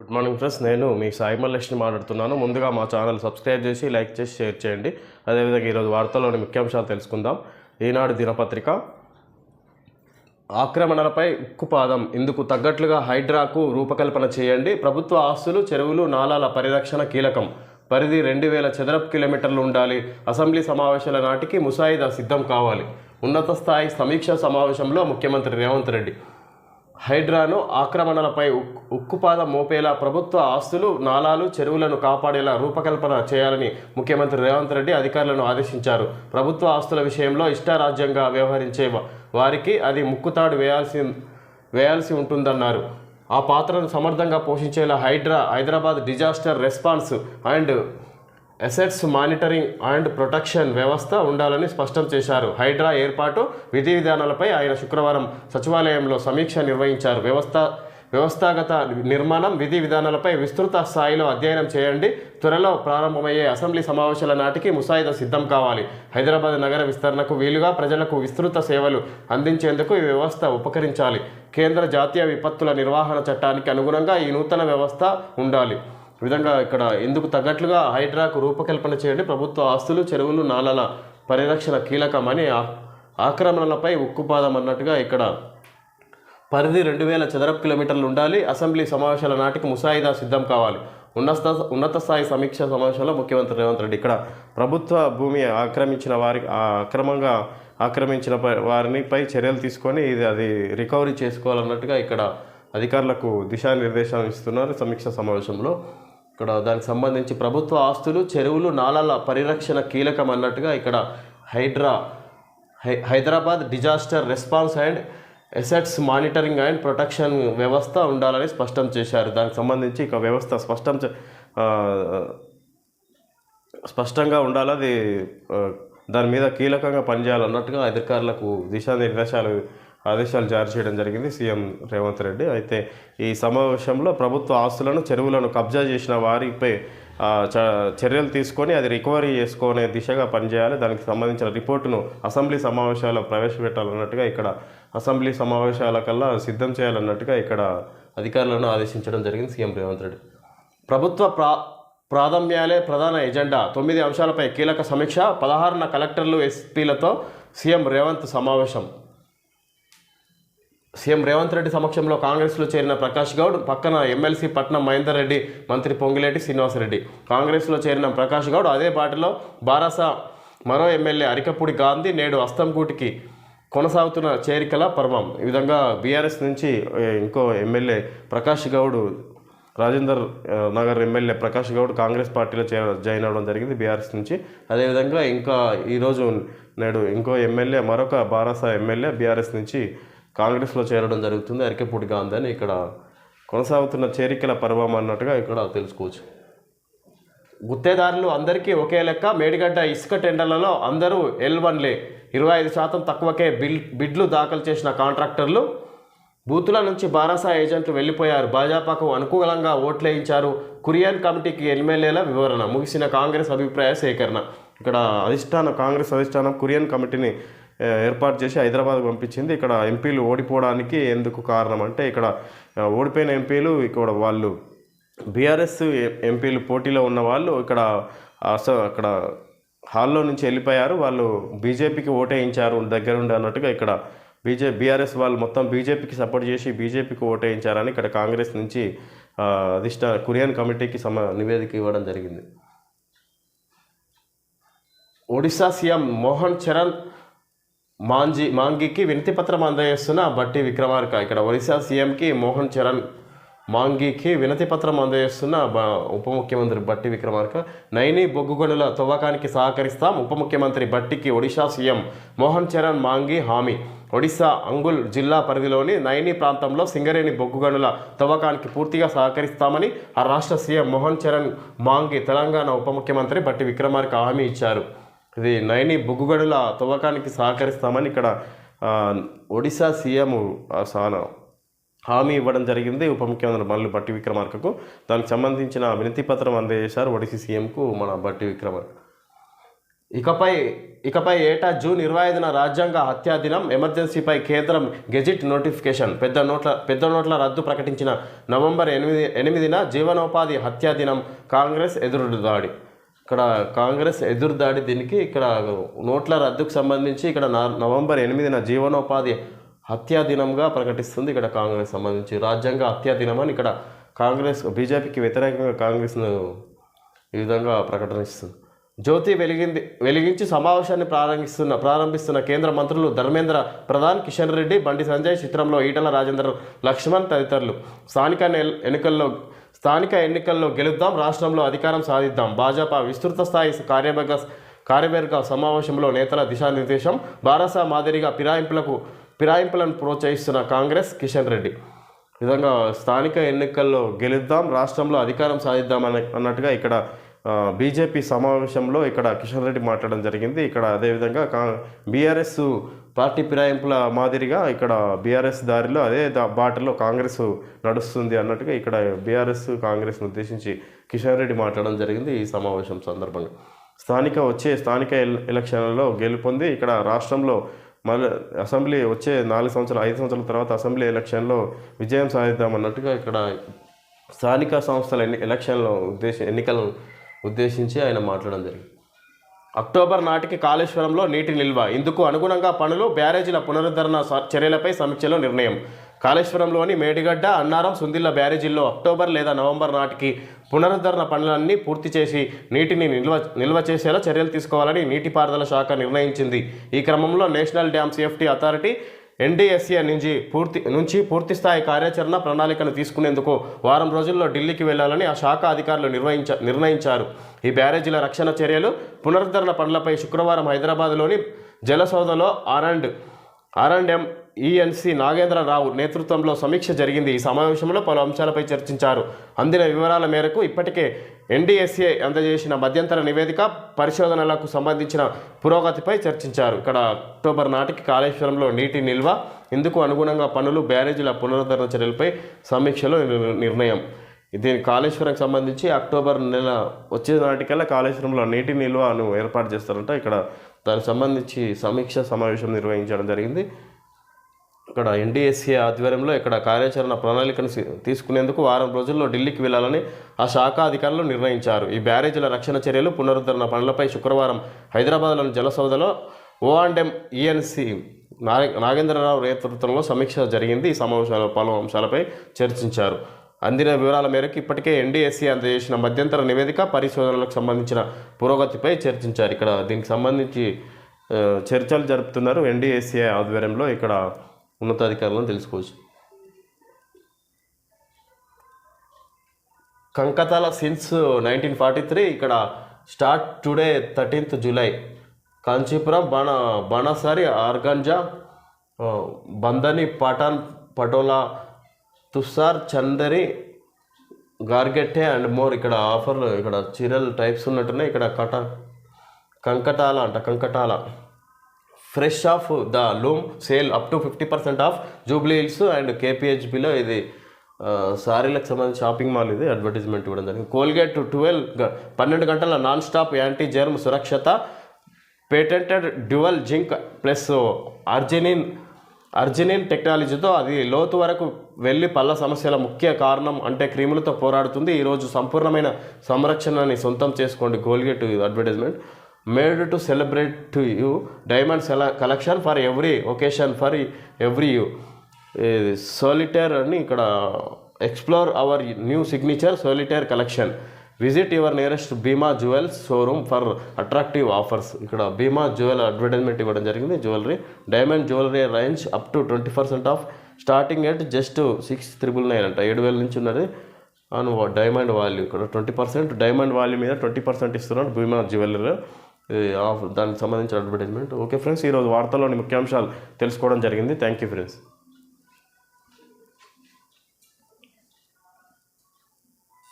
Good morning friends, నేను మీ సాయి మల్లేష్ని మాట్లాడుతున్నాను. ముందుగా మా ఛానల్ సబ్స్క్రైబ్ చేసి లైక్ చేసి షేర్ చేయండి. అదేవిధంగా ఈరోజు వార్తల్లోని ముఖ్యాంశాలు తెలుసుకుందాం. ఈనాడు దినపత్రిక ఆక్రమణలపై ఉక్కుపాదం, ఇందుకు తగ్గట్లుగా హైడ్రాకు రూపకల్పన చేయండి. ప్రభుత్వ ఆస్తులు, చెరువులు, నాలాల పరిరక్షణ కీలకం. పరిధి 2000 చదరపు కిలోమీటర్లు ఉండాలి. అసెంబ్లీ సమావేశాల నాటికి ముసాయిదా సిద్ధం కావాలి. ఉన్నత స్థాయి సమీక్ష సమావేశంలో ముఖ్యమంత్రి రేవంత్ రెడ్డి హైడ్రాను ఆక్రమణలపై ఉక్కుపాదం మోపేలా ప్రభుత్వ ఆస్తులు, నాలాలు, చెరువులను కాపాడేలా రూపకల్పన చేయాలని ముఖ్యమంత్రి రేవంత్ రెడ్డి అధికారులను ఆదేశించారు. ప్రభుత్వ ఆస్తుల విషయంలో ఇష్టారాజ్యంగా వ్యవహరించే వారికి అది ముక్కుతాడు వేయాల్సి ఉంటుందన్నారు. ఆ పాత్రను సమర్థంగా పోషించేలా Hyderabad disaster response and assets monitoring and protection వ్యవస్థ ఉండాలని స్పష్టం చేశారు. హైడ్రా ఏర్పాటు, విధి విధానాలపై ఆయన శుక్రవారం సచివాలయంలో సమీక్ష నిర్వహించారు. వ్యవస్థాగత నిర్మాణం, విధి విధానాలపై విస్తృత స్థాయిలో అధ్యయనం చేయండి. త్వరలో ప్రారంభమయ్యే అసెంబ్లీ సమావేశాల నాటికి ముసాయిదా సిద్ధం కావాలి. హైదరాబాద్ నగర విస్తరణకు వీలుగా ప్రజలకు విస్తృత సేవలు అందించేందుకు ఈ వ్యవస్థ ఉపకరించాలి. కేంద్ర జాతీయ విపత్తుల నిర్వహణ చట్టానికి అనుగుణంగా ఈ నూతన వ్యవస్థ ఉండాలి. ఈ విధంగా ఇక్కడ ఇందుకు తగ్గట్లుగా హైడ్రాకు రూపకల్పన చేయండి. ప్రభుత్వ ఆస్తులు, చెరువులు, నాలాల పరిరక్షణ కీలకమని ఆక్రమణలపై ఉక్కుపాదం అన్నట్టుగా ఇక్కడ పరిధి 2000 చదరపు కిలోమీటర్లు ఉండాలి. అసెంబ్లీ సమావేశాల నాటికి ముసాయిదా సిద్ధం కావాలి. ఉన్నత స్థాయి సమీక్ష సమావేశంలో ముఖ్యమంత్రి రేవంత్ రెడ్డి ఇక్కడ ప్రభుత్వ భూమి అక్రమంగా ఆక్రమించిన వారిపై చర్యలు తీసుకొని అది రికవరీ చేసుకోవాలన్నట్టుగా ఇక్కడ అధికారులకు దిశానిర్దేశం ఇస్తున్నారు సమీక్ష సమావేశంలో. ఇక్కడ దానికి సంబంధించి ప్రభుత్వ ఆస్తులు, చెరువులు, నాలాల పరిరక్షణ కీలకం అన్నట్టుగా ఇక్కడ Hyderabad disaster response and assets monitoring and protection వ్యవస్థ ఉండాలని స్పష్టం చేశారు. దానికి సంబంధించి ఇక వ్యవస్థ స్పష్టంగా ఉండాలి. అది దాని మీద కీలకంగా పనిచేయాలన్నట్టుగా అధికారులకు ఆదేశాలు జారీ చేయడం జరిగింది సీఎం రేవంత్ రెడ్డి. అయితే ఈ సమావేశంలో ప్రభుత్వ ఆస్తులను, చెరువులను కబ్జా చేసిన వారిపై చర్యలు తీసుకొని అది రికవరీ చేసుకునే దిశగా పనిచేయాలి. దానికి సంబంధించిన రిపోర్టును అసెంబ్లీ సమావేశాల్లో ప్రవేశపెట్టాలన్నట్టుగా ఇక్కడ అసెంబ్లీ సమావేశాల కల్లా సిద్ధం చేయాలన్నట్టుగా ఇక్కడ అధికారులను ఆదేశించడం జరిగింది సీఎం రేవంత్ రెడ్డి. ప్రభుత్వ ప్రాధాన్యాలే ప్రధాన ఎజెండా, 9 అంశాలపై కీలక సమీక్ష. 16న కలెక్టర్లు, ఎస్పీలతో సీఎం రేవంత్ రెడ్డి సమక్షంలో కాంగ్రెస్లో చేరిన ప్రకాష్ గౌడ్, పక్కన ఎమ్మెల్సీ పట్నం మహేందర్ రెడ్డి, మంత్రి పొంగిలేటి శ్రీనివాసరెడ్డి. కాంగ్రెస్లో చేరిన ప్రకాష్ గౌడ్ అదే బాటలో బారాస మరో ఎమ్మెల్యే అరికపూడి గాంధీ నేడు అస్తంకూటికి కొనసాగుతున్న చేరికల పర్వం. ఈ విధంగా బీఆర్ఎస్ నుంచి ఇంకో ఎమ్మెల్యే ప్రకాష్ గౌడ్, రాజేందర్ నగర్ ఎమ్మెల్యే ప్రకాష్ గౌడ్ కాంగ్రెస్ పార్టీలో జాయిన్ అవ్వడం జరిగింది బీఆర్ఎస్ నుంచి. అదేవిధంగా ఇంకా ఈరోజు నేడు ఇంకో ఎమ్మెల్యే, మరొక బారాస ఎమ్మెల్యే బీఆర్ఎస్ నుంచి కాంగ్రెస్లో చేరడం జరుగుతుంది, అరికెపూడి గాంధీ అని. ఇక్కడ కొనసాగుతున్న చేరికల పర్వం అన్నట్టుగా ఇక్కడ తెలుసుకోవచ్చు. గుత్తేదారులు అందరికీ ఒకే లెక్క. మేడిగడ్డ ఇసుక టెండర్లలో అందరూ L1లే. 25% తక్కువకే బిడ్లు దాఖలు చేసిన కాంట్రాక్టర్లు. బూతుల నుంచి బారాసా ఏజెంట్లు వెళ్ళిపోయారు. భాజపాకు అనుకూలంగా ఓట్లేయించారు. కురియన్ కమిటీకి ఎమ్మెల్యేల వివరణ. ముగిసిన కాంగ్రెస్ అభిప్రాయ సేకరణ. ఇక్కడ కాంగ్రెస్ అధిష్టానం కురియన్ కమిటీని ఏర్పాటు చేసి హైదరాబాద్ పంపించింది. ఇక్కడ ఎంపీలు ఓడిపోవడానికి ఎందుకు కారణం అంటే, ఇక్కడ ఓడిపోయిన ఎంపీలు ఇక్కడ వాళ్ళు బీఆర్ఎస్ ఎంపీలు పోటీలో ఉన్న వాళ్ళు అక్కడ హాల్లో నుంచి వెళ్ళిపోయారు. వాళ్ళు బీజేపీకి ఓటేయించారు దగ్గరుండి అన్నట్టుగా ఇక్కడ బీఆర్ఎస్ వాళ్ళు మొత్తం బీజేపీకి సపోర్ట్ చేసి బీజేపీకి ఓటేయించారని ఇక్కడ కాంగ్రెస్ నుంచి కురియన్ కమిటీకి నివేదిక ఇవ్వడం జరిగింది. ఒడిశా సీఎం మోహన్ చరణ్ మాంగీకి వినతిపత్రం అందజేస్తున్న బట్టి విక్రమార్క. ఇక్కడ ఒడిశా సీఎంకి మోహన్ చరణ్ మాంగీకి వినతిపత్రం అందజేస్తున్న ఉప ముఖ్యమంత్రి బట్టి విక్రమార్క. నైని బొగ్గు గనుల తవ్వకానికి సహకరిస్తాం. ఉప ముఖ్యమంత్రి బట్టికి ఒడిశా సీఎం మోహన్ చరణ్ మాంగీ హామీ. ఒడిశా అంగుల్ జిల్లా పరిధిలోని నైని ప్రాంతంలో సింగరేణి బొగ్గు గనుల తవ్వకానికి పూర్తిగా సహకరిస్తామని ఆ రాష్ట్ర సీఎం మోహన్ చరణ్ మాంగీ తెలంగాణ ఉప ముఖ్యమంత్రి బట్టి విక్రమార్క హామీ ఇచ్చారు. ఇది నైని బొగ్గు గనుల తవ్వకానికి సహకరిస్తామని ఇక్కడ ఒడిశా సీఎం హామీ ఇవ్వడం జరిగింది ఉప ముఖ్యమంత్రి మళ్ళీ బట్టి విక్రమార్కకు. దానికి సంబంధించిన వినతి పత్రం అందజేశారు ఒడిశా సీఎంకు మన బట్టి విక్రమార్క. ఇకపై ఏటా జూన్ 25న రాజ్యాంగ హత్యా దినం. ఎమర్జెన్సీపై కేంద్రం గెజిట్ నోటిఫికేషన్. పెద్ద నోట్ల రద్దు ప్రకటించిన నవంబర్ 8న జీవనోపాధి హత్యా దినం. కాంగ్రెస్ ఎదురుదాడి. ఇక్కడ కాంగ్రెస్ ఎదురుదాడి దీనికి ఇక్కడ నోట్ల రద్దుకు సంబంధించి ఇక్కడ నవంబర్ 8న జీవనోపాధి హత్యా దినంగా ప్రకటిస్తుంది. ఇక్కడ కాంగ్రెస్ సంబంధించి రాజ్యాంగ హత్యా దినం అని ఇక్కడ కాంగ్రెస్ బీజేపీకి వ్యతిరేకంగా కాంగ్రెస్ను ఈ విధంగా ప్రకటనిస్తుంది. జ్యోతి వెలిగించి సమావేశాన్ని ప్రారంభిస్తున్న కేంద్ర మంత్రులు ధర్మేంద్ర ప్రధాన్, కిషన్ రెడ్డి, బండి సంజయ్, చిత్రంలో ఈటల రాజేందర్, లక్ష్మణ్ తదితరులు. స్థానిక ఎన్నికల్లో గెలుద్దాం, రాష్ట్రంలో అధికారం సాధిద్దాం. భాజపా విస్తృత స్థాయి కార్యవర్గ సమావేశంలో నేతల దిశానిర్దేశం. బారాస మాదిరిగా ఫిరాయింపులను ప్రోత్సహిస్తున్న కాంగ్రెస్, కిషన్ రెడ్డి. ఈ విధంగా స్థానిక ఎన్నికల్లో గెలుద్దాం, రాష్ట్రంలో అధికారం సాధిద్దాం అన్నట్టుగా ఇక్కడ బీజేపీ సమావేశంలో ఇక్కడ కిషన్ రెడ్డి మాట్లాడడం జరిగింది. ఇక్కడ అదేవిధంగా బీఆర్ఎస్ పార్టీ ఫిరాయింపుల మాదిరిగా ఇక్కడ బీఆర్ఎస్ దారిలో అదే బాటలో కాంగ్రెస్ నడుస్తుంది అన్నట్టుగా ఇక్కడ బీఆర్ఎస్ కాంగ్రెస్ను ఉద్దేశించి కిషన్ రెడ్డి మాట్లాడడం జరిగింది ఈ సమావేశం సందర్భంగా. స్థానిక ఎలక్షన్లలో గెలుపొంది ఇక్కడ రాష్ట్రంలో మళ్ళీ అసెంబ్లీ వచ్చే 5 సంవత్సరాల తర్వాత అసెంబ్లీ ఎలక్షన్లో విజయం సాధిద్దామన్నట్టుగా ఇక్కడ స్థానిక సంస్థల ఎన్నికలను ఉద్దేశించి ఆయన మాట్లాడడం జరిగింది. అక్టోబర్ నాటికి కాళేశ్వరంలో నీటి నిల్వ. ఇందుకు అనుగుణంగా పనులు, బ్యారేజీల పునరుద్ధరణ చర్యలపై సమీక్షలో నిర్ణయం. కాళేశ్వరంలోని మేడిగడ్డ, అన్నారం, సుందిళ్ల బ్యారేజీల్లో అక్టోబర్ లేదా నవంబర్ నాటికి పునరుద్ధరణ పనులన్నీ పూర్తి చేసి నీటిని నిల్వ చేసేలా చర్యలు తీసుకోవాలని నీటిపారుదల శాఖ నిర్ణయించింది. ఈ క్రమంలో national dam safety authority NDSA నుంచి పూర్తిస్థాయి కార్యాచరణ ప్రణాళికను తీసుకునేందుకు వారం రోజుల్లో ఢిల్లీకి వెళ్లాలని ఆ శాఖ అధికారులు నిర్ణయించారు. ఈ బ్యారేజీల రక్షణ చర్యలు, పునరుద్ధరణ పనులపై శుక్రవారం హైదరాబాద్లోని జలసౌధలో R&M ENC నాగేంద్రరావు నేతృత్వంలో సమీక్ష జరిగింది. ఈ సమావేశంలో పలు అంశాలపై చర్చించారు. అందిన వివరాల మేరకు ఇప్పటికే NDSA అందజేసిన మధ్యంతర నివేదిక, పరిశోధనలకు సంబంధించిన పురోగతిపై చర్చించారు. ఇక్కడ అక్టోబర్ నాటికి కాళేశ్వరంలో నీటి నిల్వ, ఇందుకు అనుగుణంగా పనులు, బ్యారేజీల పునరుద్ధరణ చర్యలపై సమీక్షలో నిర్ణయం. దీని కాళేశ్వరంకి సంబంధించి అక్టోబర్ నెల వచ్చే నాటికల్లా కాళేశ్వరంలో నీటి నిల్వను ఏర్పాటు చేస్తారంట. ఇక్కడ దానికి సంబంధించి సమీక్ష సమావేశం నిర్వహించడం జరిగింది. ఇక్కడ NDSA ఆధ్వర్యంలో ఇక్కడ కార్యాచరణ ప్రణాళికను తీసుకునేందుకు వారం రోజుల్లో ఢిల్లీకి వెళ్లాలని ఆ శాఖ అధికారులు నిర్ణయించారు. ఈ బ్యారేజీల రక్షణ చర్యలు, పునరుద్ధరణ పనులపై శుక్రవారం హైదరాబాద్లోని జలసౌధలో O&M ENC నాగేంద్రరావు నేతృత్వంలో సమీక్ష జరిగింది. ఈ సమావేశంలో పలు అంశాలపై చర్చించారు. అందిన వివరాల మేరకు ఇప్పటికే NDSA అందజేసిన మధ్యంతర నివేదిక, పరిశోధనలకు సంబంధించిన పురోగతిపై చర్చించారు. ఇక్కడ దీనికి సంబంధించి చర్చలు జరుపుతున్నారు NDSA ఆధ్వర్యంలో. ఇక్కడ ఉన్నతాధికారులను తెలుసుకోవచ్చు. కంకతాల సిన్స్ 1943 ఇక్కడ start today 13th July. Kanchipuram, Banarasi, organza, bandhani, patola, tussar, Chanderi, georgette and more. ఇక్కడ ఆఫర్లు, ఇక్కడ చీరల్ టైప్స్ ఉన్నట్టున్నాయి. ఇక్కడ Kankatala fresh off the loom sale up to 50% off Jubilee Hills and KPHBలో. ఇది సారీలకు సంబంధించి షాపింగ్ మాల్. ఇది అడ్వర్టైజ్మెంట్ ఇవ్వడం జరిగింది. కోల్గేట్ 12 గంటల నాన్ స్టాప్ యాంటీ జర్మ్ సురక్షత, patented dual zinc plus arginine టెక్నాలజీతో అది లోతు వరకు వెళ్ళి పళ్ళ సమస్యల ముఖ్య కారణం అంటే క్రిములతో పోరాడుతుంది. ఈరోజు సంపూర్ణమైన సంరక్షణని సొంతం చేసుకోండి. Colgate advertisement. Made to celebrate to you, diamond collection for every occasion, for every you. Solitaire అని ఇక్కడ explore our new signature solitaire collection. Visit your nearest Bhima jewels showroom for attractive offers. ఇక్కడ భీమా జ్యువెల్ అడ్వర్టైజ్మెంట్ ఇవ్వడం జరిగింది. Jewellery, diamond jewellery range up to 20% off, starting at just 6,999 అంట. 7,000 నుంచి ఉన్నది. అని diamond value ఇక్కడ 20%, డైమండ్ వాల్యూ మీద 20% ఇస్తున్నాడు భీమా జ్యువెలరీ. దానికి సంబంధించిన అడ్వర్టైజ్మెంట్. ఓకే ఫ్రెండ్స్, ఈరోజు వార్తల్లోని ముఖ్యాంశాలు తెలుసుకోవడం జరిగింది. Thank you friends.